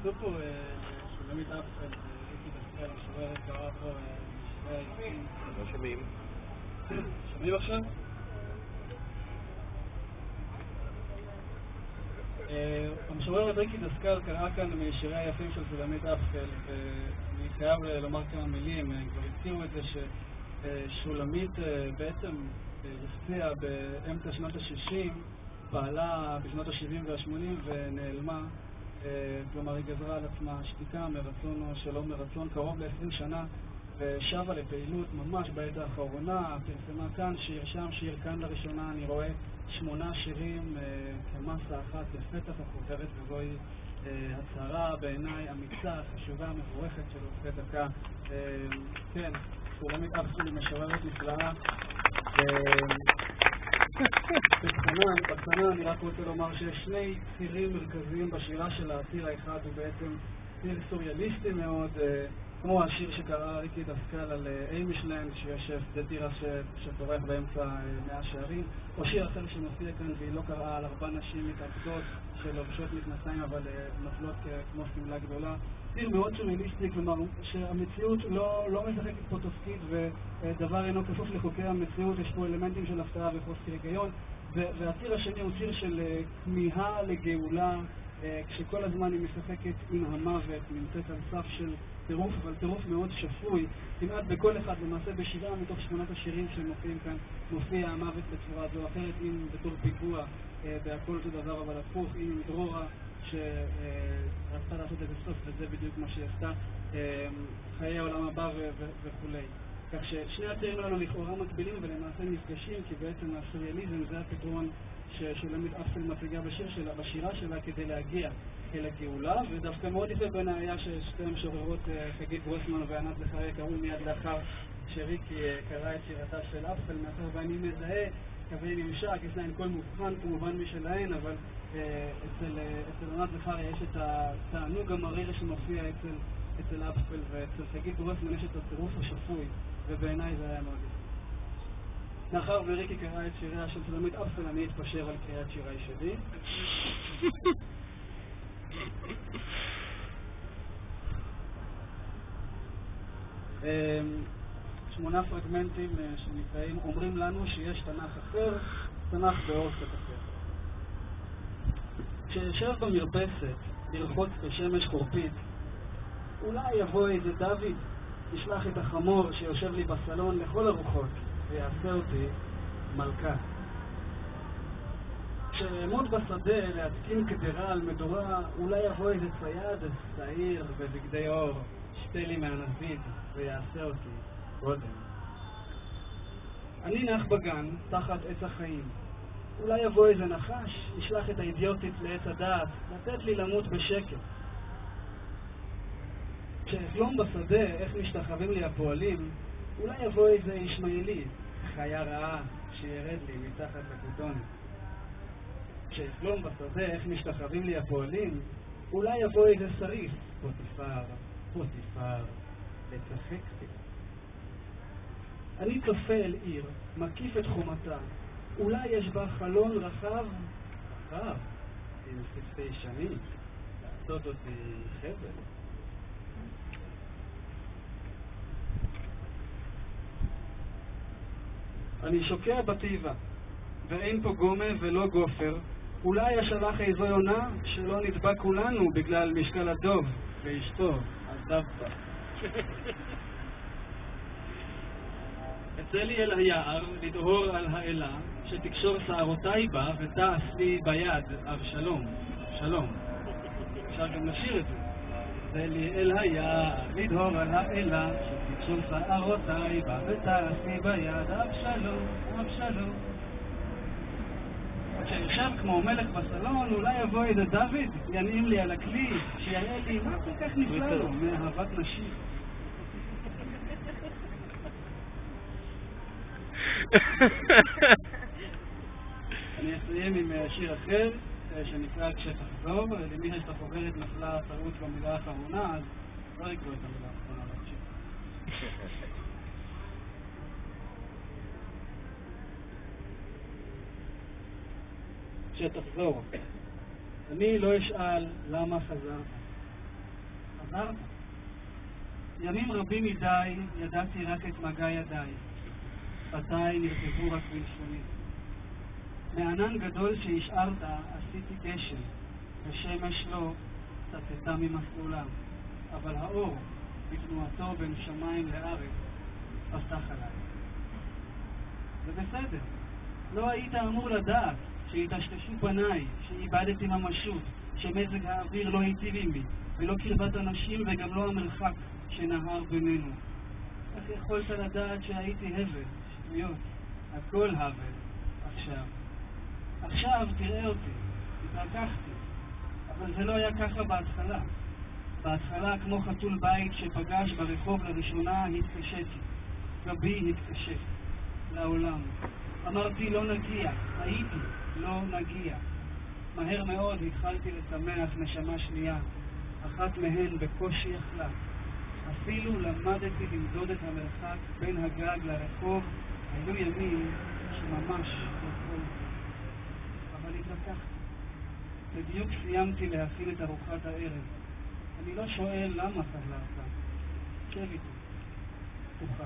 עשו פה שולמית אפסל, ריקי דסקל, משוררת קרא פה משירי העצים. לא שומעים. שומעים עכשיו? המשוררת ריקי דסקל קראה כאן משירי היפים של שולמית אפסל, ואני חייב לומר כמה מילים. כבר הזכירו את זה ששולמית בעצם הפציעה באמצע שנות ה-60, פעלה בשנות ה-70 וה-80 ונעלמה. כלומר, היא גזרה על עצמה שתיקה מרצון או שלא מרצון קרוב ל-20 שנה, ושבה לפעילות ממש בעת האחרונה. פרסמה כאן שיר, שם שיר, כאן לראשונה אני רואה 8 שירים כמסה אחת לפתח הכותרת, וזוהי הצהרה בעיניי אמיצה, חשובה, מבורכת של עושה דקה. כן, שולמית אפסל היא משוררת נפלאה. בקטנה אני רק רוצה לומר שיש שני צירים מרכזיים בשירה שלה. הציר האחד הוא בעצם ציר סוריאליסטי מאוד, כמו השיר שקרא ריקי דסקל על איימישלנד, שיש שדה טירה שטורח באמצע 100 שערים, או שיר אחר שמופיע כאן והיא לא קראה על 4 נשים מתעבדות שלובשות מכנסיים אבל נופלות כמו סמלה גדולה. ציר מאוד סוריאליסטי, כלומר שהמציאות לא משחקת פה תפקיד ודבר אינו כפוף לחוקי המציאות. יש פה אלמנטים של הפתעה וחוסר היגיון. והציר השני הוא ציר של כמיהה לגאולה, כשכל הזמן היא משחקת עם המוות, נמצאת על סף של טירוף, אבל טירוף מאוד שפוי. כמעט בכל אחד, למעשה ב7 מתוך 8 השירים שמופיעים כאן, מופיע המוות בצורה זו או אחרת, אם בתור פיגוע, בהכל אותו דבר אבל הפוך, אם עם דרורה שרצתה לעשות איזה סוף, וזה בדיוק מה שהיא עשתה, חיי העולם הבא וכו'. כך ששני הצירים האלו לכאורה מקבילים ולמעשה נפגשים, כי בעצם הסוריאליזם זה הפתרון ששולמית אפסל מציגה בשירה שלה כדי להגיע אל הגאולה. ודווקא מאוד יפה בעיניי היה ששתי המשוררות, חגית גרוסמן וענת זכריה, קראו מיד לאחר שריקי קראה את שירתה של אפסל, מאחר ואני מזהה קווי ממשק, יש להן קול מובחן כמובן משלהן, אבל אצל ענת זכריה יש את התענוג המריר שמופיע אצל אפסל, ואצל חגית גרוסמן יש את הצירוף השפוי, ובעיניי זה היה מאוד יפה. מאחר וריקי קראה את שיריה של שולמית אפסל, אני אתפשר על קריאת שירי שלי. 8 פרגמנטים שנקראים אומרים לנו שיש תנ"ך אחר, תנ"ך באור קצת אחר. כשישב במרפסת לרחוץ בשמש חורפית, אולי יבוא איזה דוד, ישלח את החמור שיושב לי בסלון לכל הרוחות ויעשה אותי מלכה. כשאעמוד בשדה להתקין קדרה על מדורה, אולי יבוא איזה צייד צעיר בבגדי אור, שתה לי מהנזיד ויעשה אותי גודל. אני נח בגן תחת עץ החיים, אולי יבוא איזה נחש, ישלח את האידיוטית לעץ הדעת, לתת לי למות בשקט. כשאחלום בשדה איך משתחווים לי הפועלים, אולי יבוא איזה ישמעאלי, חיה רעה, שירד לי מתחת לכותונת. כשאחלום בשדה איך משתחווים לי הפועלים, אולי יבוא איזה שריף, פוטיפר, לצחק לי. אני צופה אל עיר, מקיף את חומתה, אולי יש בה חלון רחב, עם פצפי שנים, לעשות אותי חבל. אני שוקע בטבע, ואין פה גומה ולא גופר, אולי ישלח איזו יונה שלא נדבק כולנו בגלל משקל הדוב ואשתו הדבבה. אצא לי אל היער לדהור על האלה, שתקשור שערותיי בה ותעש לי ביד אבשלום. שלום. אפשר גם לשיר את זה. אצא לי אל היער לדהור על האלה, שתקשור שערותיי בה ותעש לי ביד אבשלום, אבשלום. כשישב כמו מלך בסלון, אולי יבוא איזה דוד, ינעים לי על הכלי, שיראה לי מה כל כך נפלא לו מאהבת נשים. אני אסיים עם שיר אחר שנקרא כשתחזור. למי יש את החוברת נפלה טעות במילה האחרונה, אז לא יקראו את המילה האחרונה להקשיב. כשתחזור, אני לא אשאל למה חזרת, חזרת. ימים רבים מדי ידעתי רק את מגע ידיי. שפתיי נרטבו רק בלשוני. מענן גדול שהשארת עשיתי גשם, ושמש לא סטתה ממסלולה, אבל האור בתנועתו בין שמיים לארץ פסח עליי. זה בסדר. לא היית אמור לדעת שהתשתשו פניי, שאיבדתי ממשות, שמזג האוויר לא היטיב עמי, ולא קרבת אנשים וגם לא המרחק שנהר בינינו. איך יכולת לדעת שהייתי הבל? שטויות, הכל הבל. עכשיו תראה אותי, התרככתי, אבל זה לא היה ככה בהתחלה. בהתחלה, כמו חתול בית שפגש ברחוב לראשונה, התקשיתי. גבי התקשט לעולם. אמרתי לא נגיע, הייתי לא נגיע. מהר מאוד התחלתי לשמח נשמה שנייה, אחת מהן בקושי יכלה. אפילו למדתי למדוד את המרחק בין הגג לרחוב, היו ימים שממש יכולתי. אבל התרככתי. בדיוק סיימתי להכין את ארוחת הערב. אני לא שואל למה חזרת. שב איתי, תוכל.